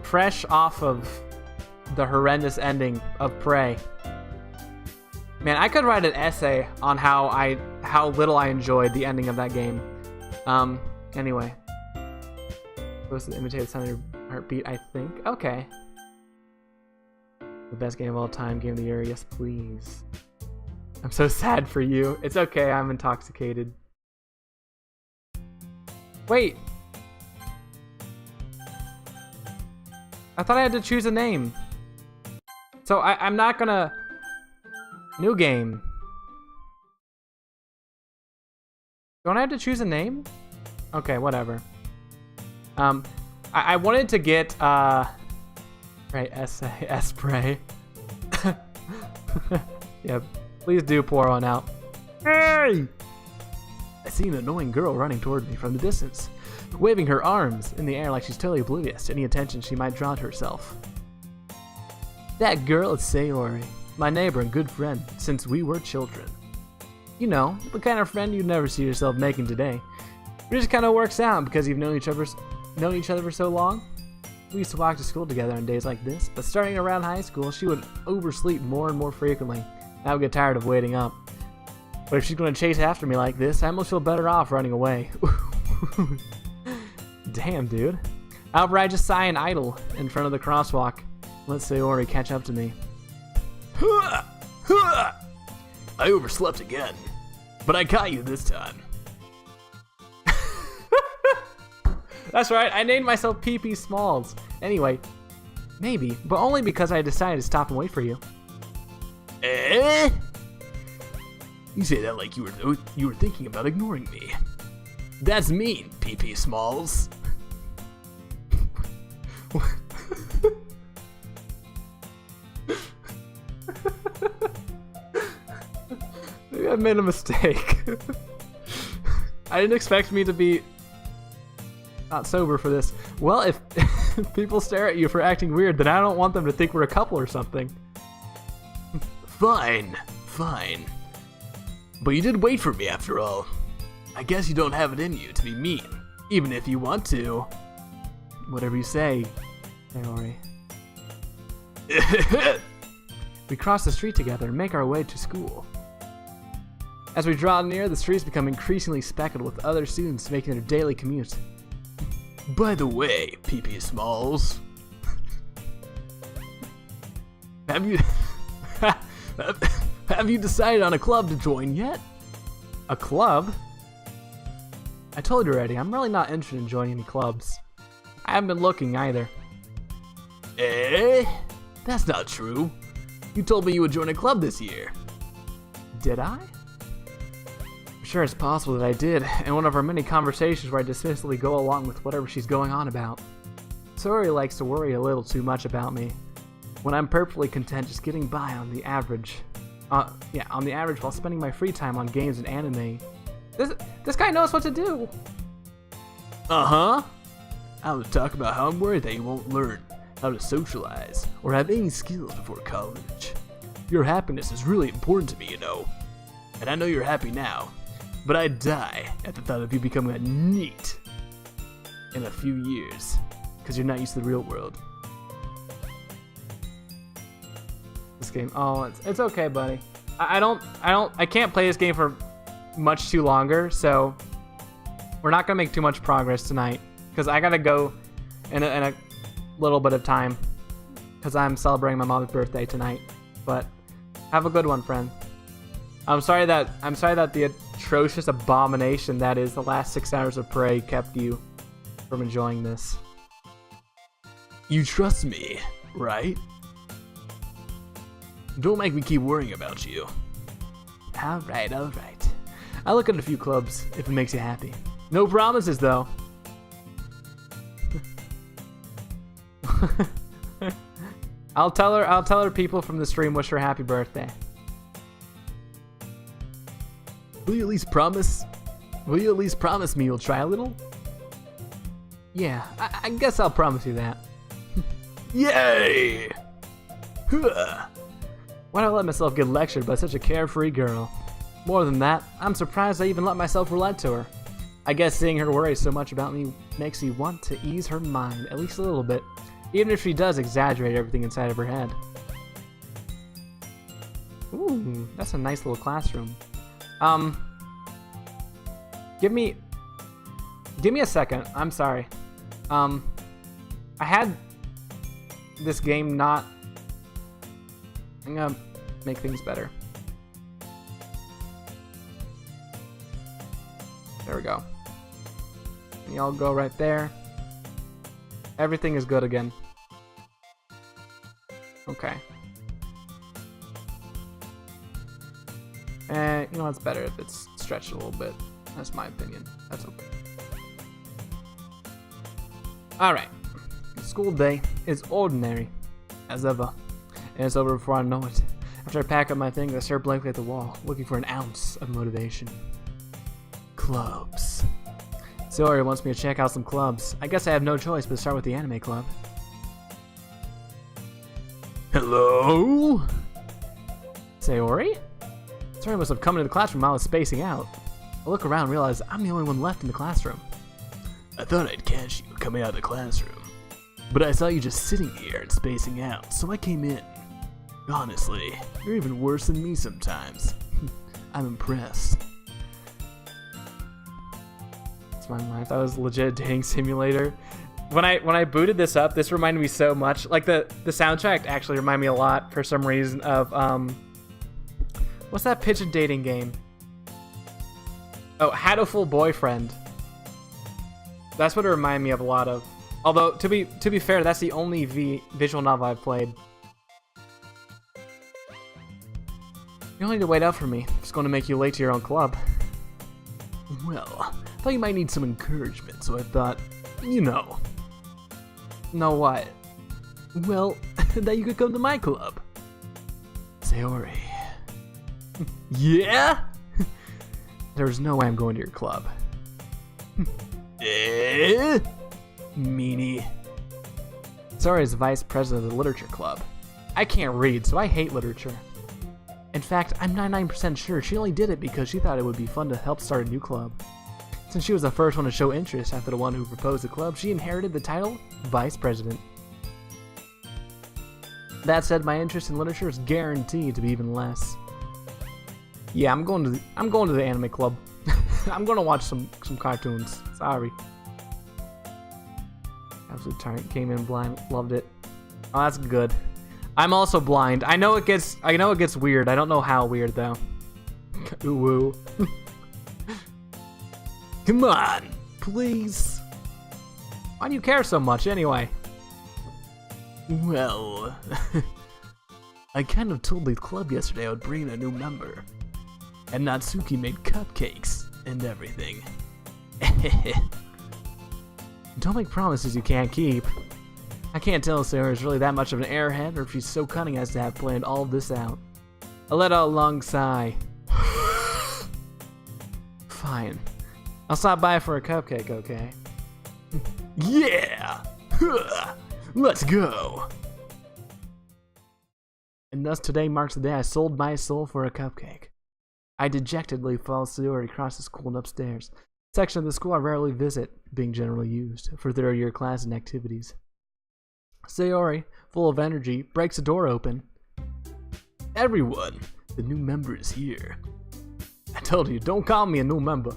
fresh off of the horrendous ending of Prey. Man, I could write an essay on how little I enjoyed the ending of that game. Anyway. Supposed to imitate the sound of your heartbeat, I think. Okay. The best game of all time, game of the year, yes please. I'm so sad for you. It's okay, I'm intoxicated. Wait. I thought I had to choose a name. So I'm not gonna... New game. Don't I have to choose a name? Okay, whatever. I wanted to get, right, Espray. Yeah, please do pour one out. Hey! I see an annoying girl running toward me from the distance, waving her arms in the air like she's totally oblivious to any attention she might draw to herself. That girl is Sayori, my neighbor and good friend since we were children. You know, the kind of friend you'd never see yourself making today. It just kind of works out because you've known each other for so long. We used to walk to school together on days like this, but starting around high school, she would oversleep more and more frequently. I would get tired of waiting up. But if she's going to chase after me like this, I almost feel better off running away. Damn, dude. However, I just sigh and idle in front of the crosswalk. Let Sayori catch up to me. I overslept again, but I caught you this time. That's right, I named myself PP Smalls. Anyway, maybe, but only because I decided to stop and wait for you. Eh? You say that like you were thinking about ignoring me. That's mean, PP Smalls. Maybe I made a mistake. I didn't expect me to be not sober for this. Well, if people stare at you for acting weird, then I don't want them to think we're a couple or something. Fine. But you did wait for me after all. I guess you don't have it in you to be mean, even if you want to. Whatever you say, Sayori. We cross the street together and make our way to school. As we draw near, the streets become increasingly speckled with other students making their daily commute. By the way, PP Smalls, have you decided on a club to join yet? A club? I told you already, I'm really not interested in joining any clubs. I haven't been looking either. Eh? That's not true. You told me you would join a club this year. Did I? I'm sure it's possible that I did, in one of our many conversations where I dismissively go along with whatever she's going on about. Sayori likes to worry a little too much about me, when I'm perfectly content just getting by on the average. On the average while spending my free time on games and anime. This guy knows what to do! Uh-huh. I was talking about how I'm worried that you won't learn how to socialize or have any skills before college. Your happiness is really important to me, you know. And I know you're happy now, but I'd die at the thought of you becoming a NEET in a few years, because you're not used to the real world. This game, oh, it's okay, buddy. I can't play this game for much too longer, so we're not gonna make too much progress tonight, because I gotta go in a little bit of time, because I'm celebrating my mom's birthday tonight. But have a good one, friend. I'm sorry that the atrocious abomination that is the last 6 hours of Prey kept you from enjoying this. You trust me, right? Don't make me keep worrying about you. Alright. I'll look at a few clubs if it makes you happy. No promises, though. I'll tell her people from the stream wish her happy birthday. Will you at least promise me you'll try a little? Yeah, I guess I'll promise you that. Yay! Why'd I let myself get lectured by such a carefree girl? More than that, I'm surprised I even let myself relate to her. I guess seeing her worry so much about me makes me want to ease her mind, at least a little bit. Even if she does exaggerate everything inside of her head. Ooh, that's a nice little classroom. Give me a second. I'm sorry. I had this game not... I'm gonna make things better. There we go. And y'all go right there. Everything is good again. Okay. And you know what's better if it's stretched a little bit. That's my opinion. That's okay. Alright. School day is ordinary, as ever. And it's over before I know it. After I pack up my things, I stare blankly at the wall, looking for an ounce of motivation. Clubs. Sayori wants me to check out some clubs. I guess I have no choice but to start with the anime club. Hello? Sayori? Sayori must have come into the classroom while I was spacing out. I look around and realize I'm the only one left in the classroom. I thought I'd catch you coming out of the classroom, but I saw you just sitting here and spacing out, so I came in. Honestly, you're even worse than me sometimes. I'm impressed. It's my life. That was legit a dating simulator. When I booted this up, this reminded me so much. Like the soundtrack actually reminded me a lot for some reason of what's that pigeon dating game? Oh, Hatoful Boyfriend. That's what it reminded me of a lot of. Although to be fair, that's the only visual novel I've played. You don't need to wait up for me. It's going to make you late to your own club. Well, I thought you might need some encouragement, so I thought, you know. Know what? Well, that you could come to my club. Sayori. Yeah? There's no way I'm going to your club. Meanie. Sayori is vice president of the literature club. I can't read, so I hate literature. In fact, I'm 99% sure she only did it because she thought it would be fun to help start a new club. Since she was the first one to show interest after the one who proposed the club, she inherited the title Vice President. That said, my interest in literature is guaranteed to be even less. Yeah, I'm going to the anime club. I'm going to watch some cartoons. Sorry. Absolute tyrant, came in blind, loved it. Oh, that's good. I'm also blind. I know it gets weird. I don't know how weird though. Ooh woo. Come on, please. Why do you care so much anyway? Well, I kind of told the club yesterday I would bring in a new member. And Natsuki made cupcakes and everything. Don't make promises you can't keep. I can't tell if Sarah's really that much of an airhead or if she's so cunning as to have planned all of this out. I let out a long sigh. Fine. I'll stop by for a cupcake, okay? Yeah! Let's go! And thus today marks the day I sold my soul for a cupcake. I dejectedly follow Sayori across the school and upstairs. Section of the school I rarely visit, being generally used for third-year class and activities. Sayori, full of energy, breaks the door open. Everyone, the new member is here. I told you, don't call me a new member.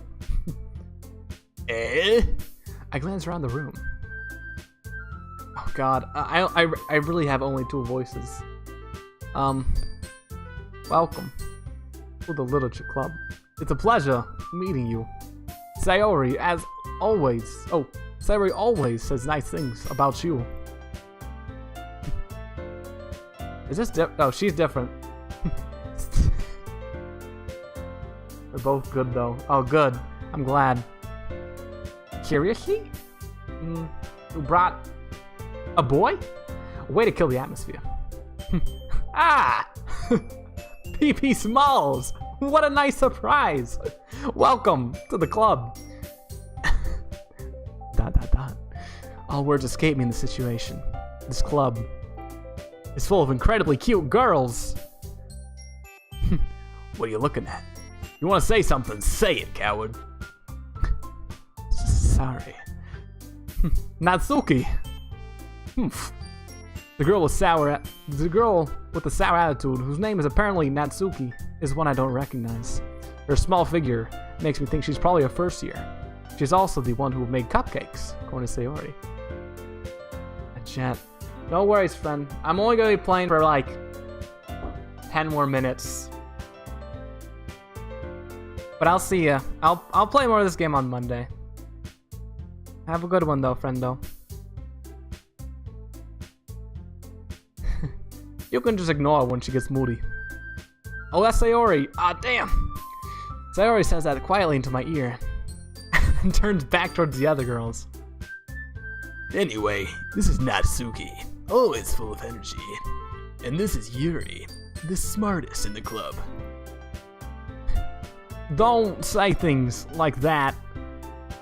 Eh? I glance around the room. Oh god, I really have only two voices. Welcome to the Literature Club. It's a pleasure meeting you. Sayori, as always. Oh, Sayori always says nice things about you. Is this oh, she's different. They're both good though. Oh, good. I'm glad. Seriously? You brought a boy? Way to kill the atmosphere. Ah! PP Smalls! What a nice surprise! Welcome to the club. ... All words escape me in the situation. This club is full of incredibly cute girls. What are you looking at? You want to say something? Say it, coward. Sorry. Natsuki. The girl with the sour attitude, whose name is apparently Natsuki, is one I don't recognize. Her small figure makes me think she's probably a first year. She's also the one who made cupcakes, according to Sayori. And chat, no worries, friend. I'm only gonna be playing for like 10 more minutes. But I'll see ya. I'll play more of this game on Monday. Have a good one though, friendo. You can just ignore her when she gets moody. Oh, that's Sayori. Ah, damn. Sayori says that quietly into my ear and turns back towards the other girls. Anyway, this is Natsuki, always full of energy. And this is Yuri, the smartest in the club. Don't say things like that.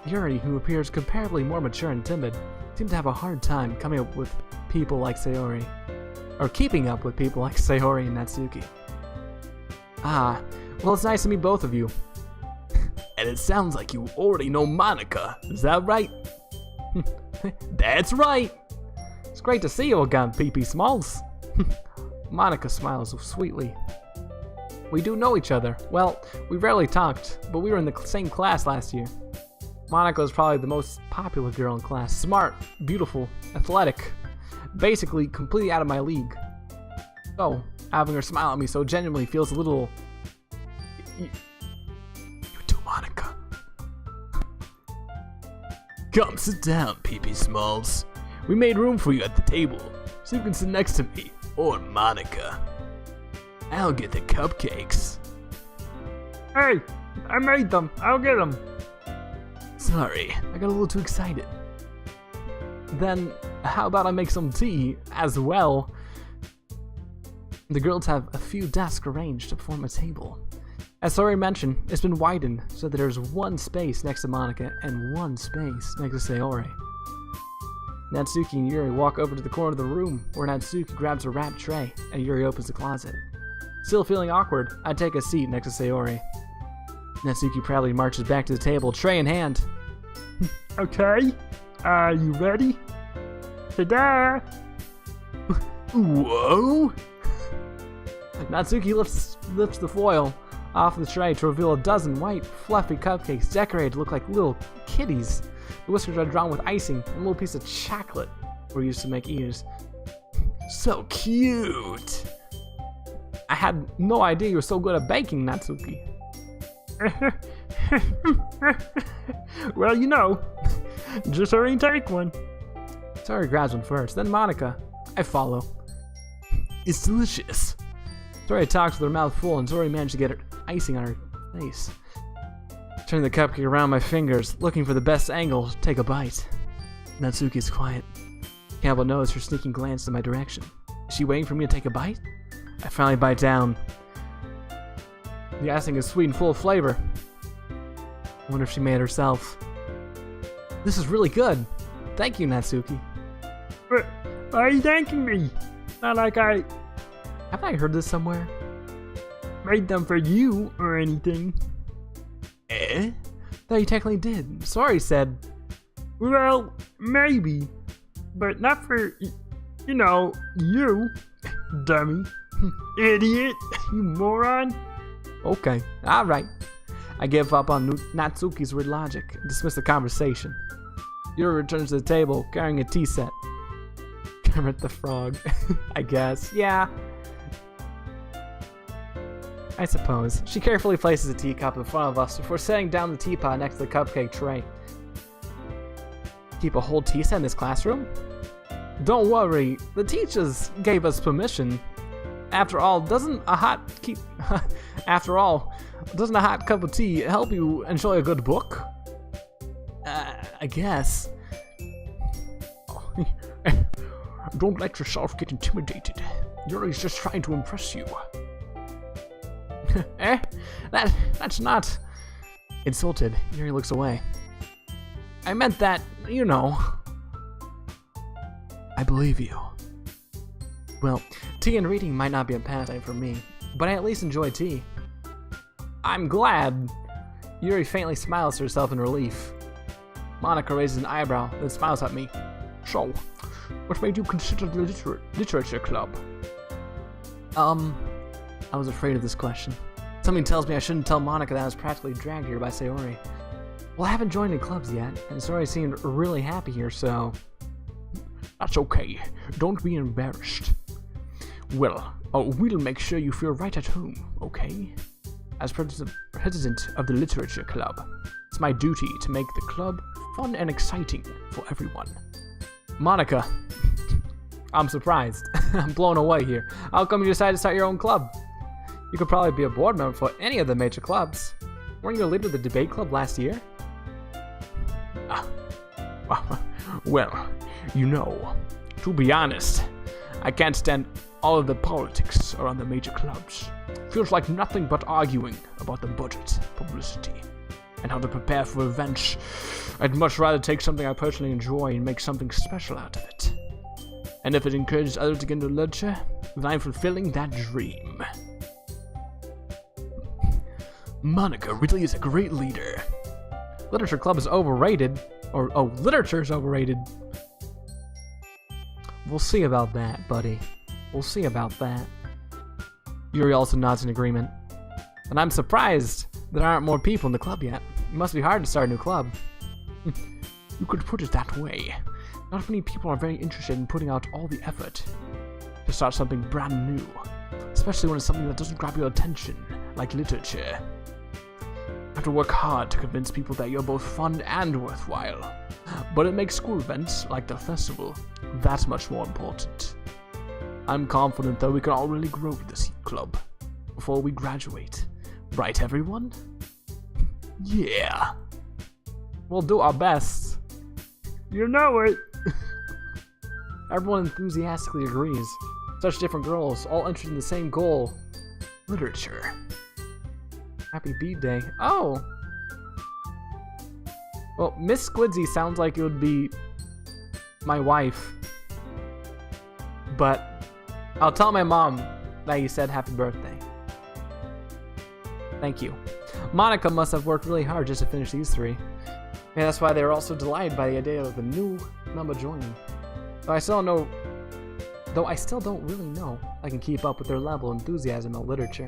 Yuri, who appears comparably more mature and timid, seems to have a hard time coming up with people like Sayori. Or keeping up with people like Sayori and Natsuki. Ah, well, it's nice to meet both of you. And it sounds like you already know Monica, is that right? That's right! It's great to see you again, PP Smalls. Monica smiles sweetly. We do know each other. Well, we rarely talked, but we were in the same class last year. Monica is probably the most popular girl in class. Smart, beautiful, athletic. Basically, completely out of my league. So, having her smile at me so genuinely feels a little... You too, Monica. Come sit down, PP Smalls. We made room for you at the table, so you can sit next to me, or Monica. I'll get the cupcakes. Hey, I made them. I'll get them. Sorry, I got a little too excited. Then, how about I make some tea as well? The girls have a few desks arranged to form a table. As Sayori mentioned, it's been widened so that there's one space next to Monica and one space next to Sayori. Natsuki and Yuri walk over to the corner of the room where Natsuki grabs a wrapped tray and Yuri opens the closet. Still feeling awkward, I take a seat next to Sayori. Natsuki proudly marches back to the table, tray in hand. Okay, are you ready? Ta-da! Whoa! Natsuki lifts the foil off the tray to reveal a dozen white, fluffy cupcakes decorated to look like little kitties. The whiskers are drawn with icing, and a little piece of chocolate were used to make ears. So cute! I had no idea you were so good at baking, Natsuki. Well, you know, just hurry and take one. Sayori grabs one first, then Monica. I follow. It's delicious. Sayori talks with her mouth full, and Sayori managed to get her icing on her face. Turning the cupcake around my fingers, looking for the best angle to take a bite. Natsuki's quiet. Can't but notice her sneaking glance in my direction. Is she waiting for me to take a bite? I finally bite down. The icing is sweet and full of flavor. I wonder if she made it herself. This is really good. Thank you, Natsuki. Why are you thanking me? Not like I... Haven't I heard this somewhere? Made them for you or anything. Eh? Though you technically did. Sorry, said. Well, maybe. But not for, you know, you. Dummy. Idiot. You moron. Okay, alright. I give up on Natsuki's weird logic and dismiss the conversation. Yuri returns to the table carrying a tea set. Kermit the Frog. I guess. Yeah. I suppose. She carefully places a teacup in front of us before setting down the teapot next to the cupcake tray. Keep a whole tea set in this classroom? Don't worry, the teachers gave us permission. After all, doesn't a hot cup of tea help you enjoy a good book? I guess. Don't let yourself get intimidated. Yuri's just trying to impress you. Eh? That's not... Insulted, Yuri looks away. I meant that, you know. I believe you. Well, tea and reading might not be a pastime for me, but I at least enjoy tea. I'm glad. Yuri faintly smiles to herself in relief. Monica raises an eyebrow, then smiles at me. So, what made you consider the literature club? I was afraid of this question. Something tells me I shouldn't tell Monica that I was practically dragged here by Sayori. Well, I haven't joined any clubs yet, and Sayori seemed really happy here, so... That's okay. Don't be embarrassed. Well, we'll make sure you feel right at home, okay? As president of the literature club, it's my duty to make the club fun and exciting for everyone. Monica, I'm surprised. I'm blown away here. How come you decided to start your own club? You could probably be a board member for any of the major clubs. Weren't you a leader of the debate club last year? Well, you know, to be honest, I can't stand all of the politics around the major clubs. Feels like nothing but arguing about the budget, publicity, and how to prepare for events. I'd much rather take something I personally enjoy and make something special out of it. And if it encourages others to get into literature, then I'm fulfilling that dream. Monica really is a great leader. Literature club is overrated. Literature's overrated. We'll see about that, buddy. We'll see about that. Yuri also nods in agreement. And I'm surprised there aren't more people in the club yet. It must be hard to start a new club. You could put it that way. Not many people are very interested in putting out all the effort to start something brand new. Especially when it's something that doesn't grab your attention, like literature. You have to work hard to convince people that you're both fun and worthwhile. But it makes school events, like the festival, that much more important. I'm confident that we can all really grow this club before we graduate. Right, everyone? Yeah. We'll do our best. You know it. Everyone enthusiastically agrees. Such different girls, all interested in the same goal. Literature. Happy Bead Day. Oh! Well, Miss Squiddsey sounds like it would be my wife. But I'll tell my mom that you said happy birthday. Thank you. Monica must have worked really hard just to finish these three. And that's why they were also delighted by the idea of the new member joining. Though I still don't really know I can keep up with their level of enthusiasm in literature.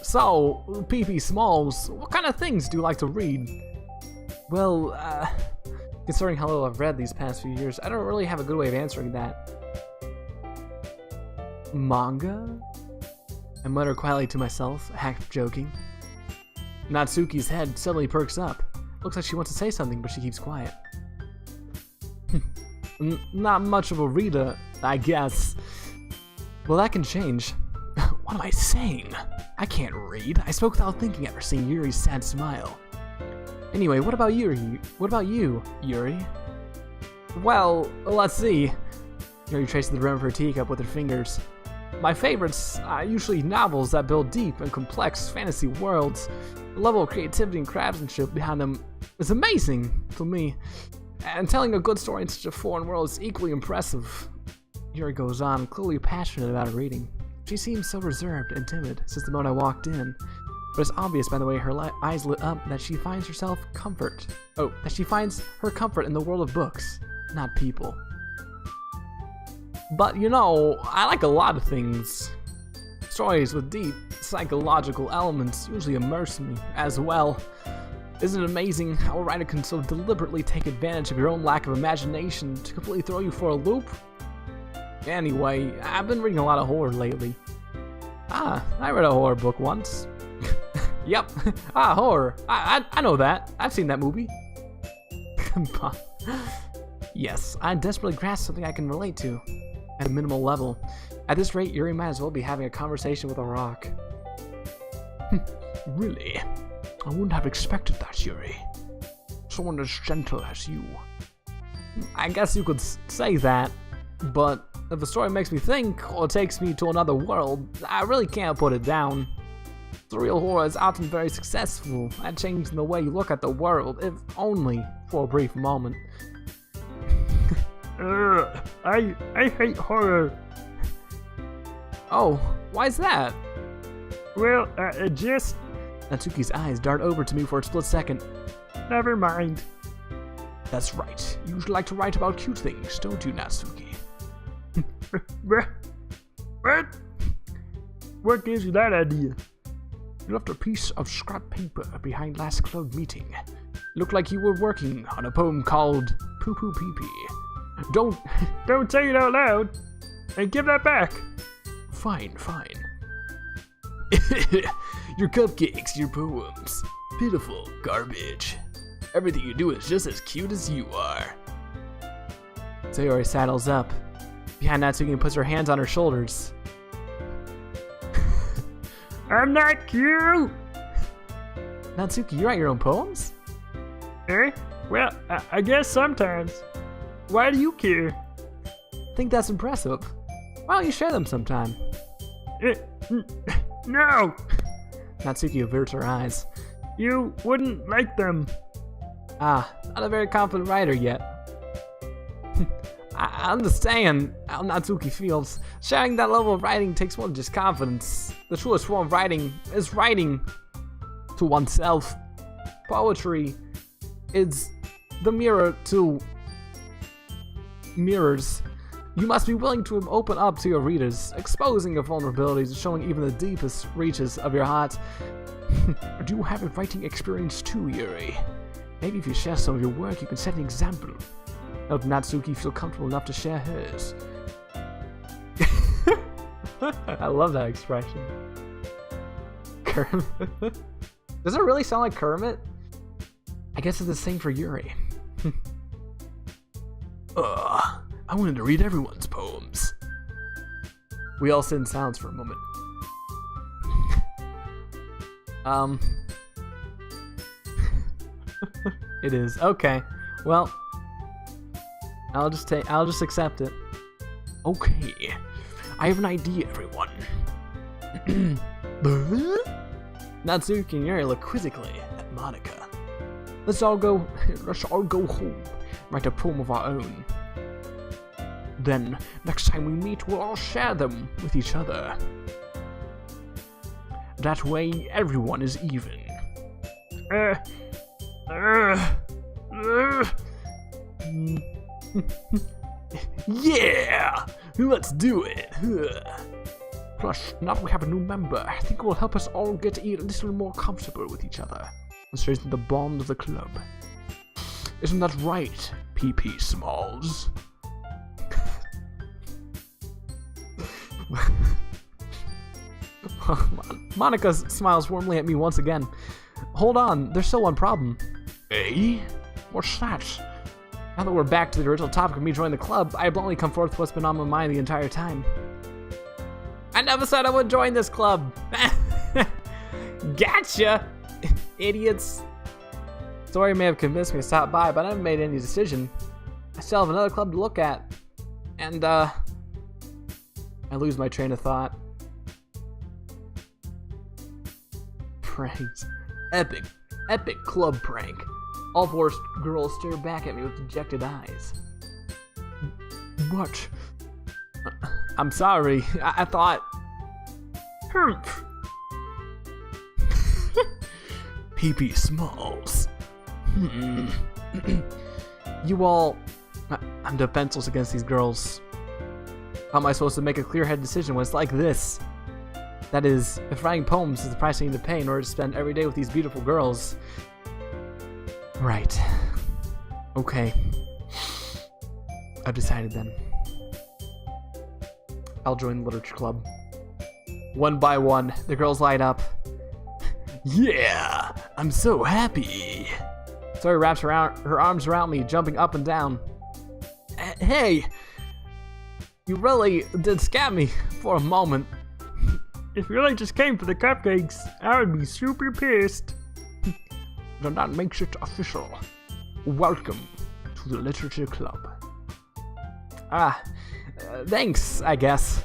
So, PP Smalls, what kind of things do you like to read? Well, considering how little I've read these past few years, I don't really have a good way of answering that. Manga? I mutter quietly to myself, half joking. Natsuki's head suddenly perks up. Looks like she wants to say something, but she keeps quiet. Not much of a reader, I guess. Well, that can change. What am I saying? I can't read. I spoke without thinking after seeing Yuri's sad smile. Anyway, what about Yuri? What about you, Yuri? Well, let's see. Yuri traces the rim of her teacup with her fingers. My favorites are usually novels that build deep and complex fantasy worlds. The level of creativity and craftsmanship behind them is amazing to me. And telling a good story in such a foreign world is equally impressive. Yuri goes on, clearly passionate about her reading. She seems so reserved and timid since the moment I walked in. But it's obvious by the way her eyes lit up that she finds her comfort in the world of books, not people. But you know, I like a lot of things. Stories with deep psychological elements usually immerse me as well. Isn't it amazing how a writer can so deliberately take advantage of your own lack of imagination to completely throw you for a loop? Anyway, I've been reading a lot of horror lately. I read a horror book once. Yep, horror. I know that. I've seen that movie. Yes, I desperately grasp something I can relate to at a minimal level. At this rate, Yuri might as well be having a conversation with a rock. Really? I wouldn't have expected that, Yuri. Someone as gentle as you. I guess you could say that, but if the story makes me think or takes me to another world, I really can't put it down. Surreal horror is often very successful at changing the way you look at the world, if only for a brief moment. I hate horror. Oh, why's that? Well, just... Natsuki's eyes dart over to me for a split second. Never mind. That's right. You usually like to write about cute things, don't you, Natsuki? What? What gives you that idea? You left a piece of scrap paper behind last club meeting. Looked like you were working on a poem called Poo Poo Pee Pee. Don't say it out loud. And give that back. Fine. Your cupcakes, your poems. Pitiful garbage. Everything you do is just as cute as you are. Sayori saddles up behind Natsuki and puts her hands on her shoulders. I'm not cute. Natsuki, you write your own poems? Eh? Well, I guess sometimes. Why do you care? I think that's impressive. Why don't you share them sometime? No! Natsuki averts her eyes. You wouldn't like them. Not a very confident writer yet. I understand how Natsuki feels. Sharing that level of writing takes more than just confidence. The truest form of writing is writing to oneself. Poetry is the mirror to mirrors. You must be willing to open up to your readers, exposing your vulnerabilities and showing even the deepest reaches of your heart. Do you have a writing experience too, Yuri? Maybe if you share some of your work, you can set an example. Help Natsuki feel comfortable enough to share hers. I love that expression. Kermit. Does it really sound like Kermit? I guess it's the same for Yuri. I wanted to read everyone's poems. We all sit in silence for a moment. It is. Okay. Well, I'll just accept it. Okay. I have an idea, everyone. Natsuki and Yuri look quizzically at Monica. Let's all go home. Write a poem of our own. Then, next time we meet, we'll all share them with each other. That way, everyone is even. Yeah! Let's do it! Plus, now we have a new member. I think it will help us all get a little more comfortable with each other and strengthen the bond of the club. Isn't that right, PP Smalls? Monica smiles warmly at me once again. Hold on, there's still one problem. Eh? What's that? Now that we're back to the original topic of me joining the club, I have bluntly come forth with what's been on my mind the entire time. I never said I would join this club! Gotcha! Idiots! Story may have convinced me to stop by, but I haven't made any decision. I still have another club to look at. And, I lose my train of thought. Pranks. Epic club prank. All four girls stare back at me with dejected eyes. What? I'm sorry. I thought... PP Smalls. You all... I'm defenseless against these girls. How am I supposed to make a clear-headed decision when it's like this? That is, if writing poems is the price I need to pay in order to spend every day with these beautiful girls. Right. Okay. I've decided then. I'll join the literature club. One by one, the girls light up. Yeah! I'm so happy! Zoe wraps her arms around me, jumping up and down. Hey! You really did scam me for a moment. If you really just came for the cupcakes, I would be super pissed. Then that makes it official. Welcome to the literature club. Thanks, I guess.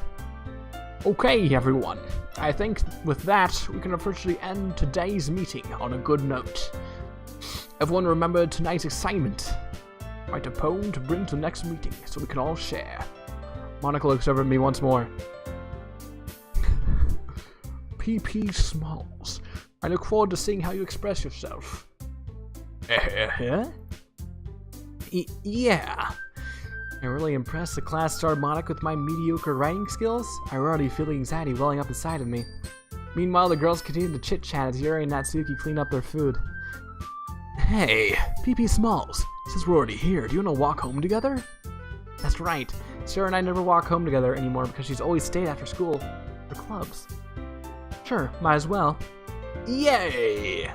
Okay, everyone. I think with that, we can officially end today's meeting on a good note. Everyone remember tonight's assignment. Write a poem to bring to the next meeting so we can all share. Monica looks over at me once more. PP Smalls, I look forward to seeing how you express yourself. Yeah. I really impressed the class star Monica with my mediocre writing skills. I'm already feeling anxiety welling up inside of me. Meanwhile, the girls continue to chit-chat as Yuri and Natsuki clean up their food. Hey, PP Smalls, since we're already here, do you want to walk home together? That's right. Sarah and I never walk home together anymore because she's always stayed after school for clubs. Sure, might as well. Yay!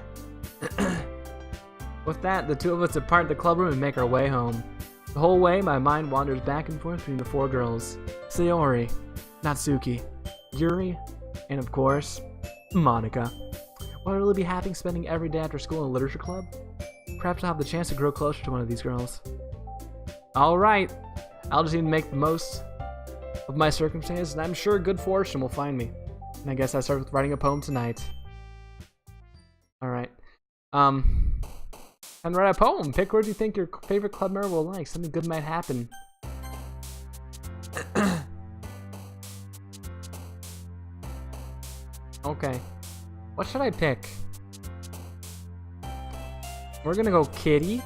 With that, the two of us depart the club room and make our way home. The whole way, my mind wanders back and forth between the four girls. Sayori, Natsuki, Yuri, and of course, Monica. Will I really be happy spending every day after school in a literature club? Perhaps I'll have the chance to grow closer to one of these girls. Alright, I'll just need to make the most of my circumstances, and I'm sure good fortune will find me. And I guess I start with writing a poem tonight. Alright. And write a poem. Pick where you think your favorite club member will like. Something good might happen. Okay. What should I pick? We're gonna go Kitty.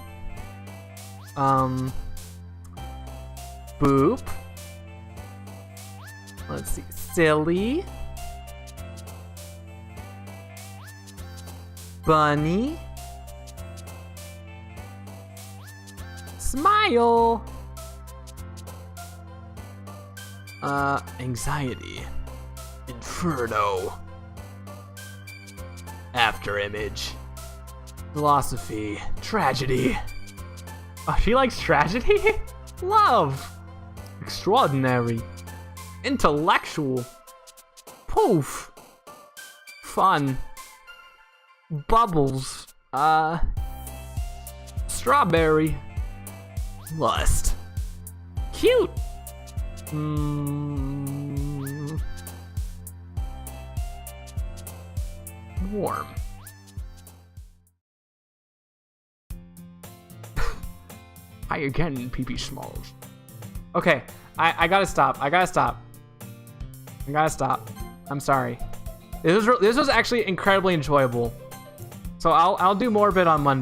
Boop. Let's see. Silly. Bunny. Smile. Anxiety. Inferno. After image. Philosophy. Tragedy. Oh, she likes tragedy? Love. Extraordinary. Intellectual. Poof. Fun. Bubbles. Strawberry. Lust. Cute. Warm. Hi again, PP Smalls. Okay, I gotta stop. I gotta stop. I'm sorry. This was actually incredibly enjoyable. So I'll do more of it on Monday.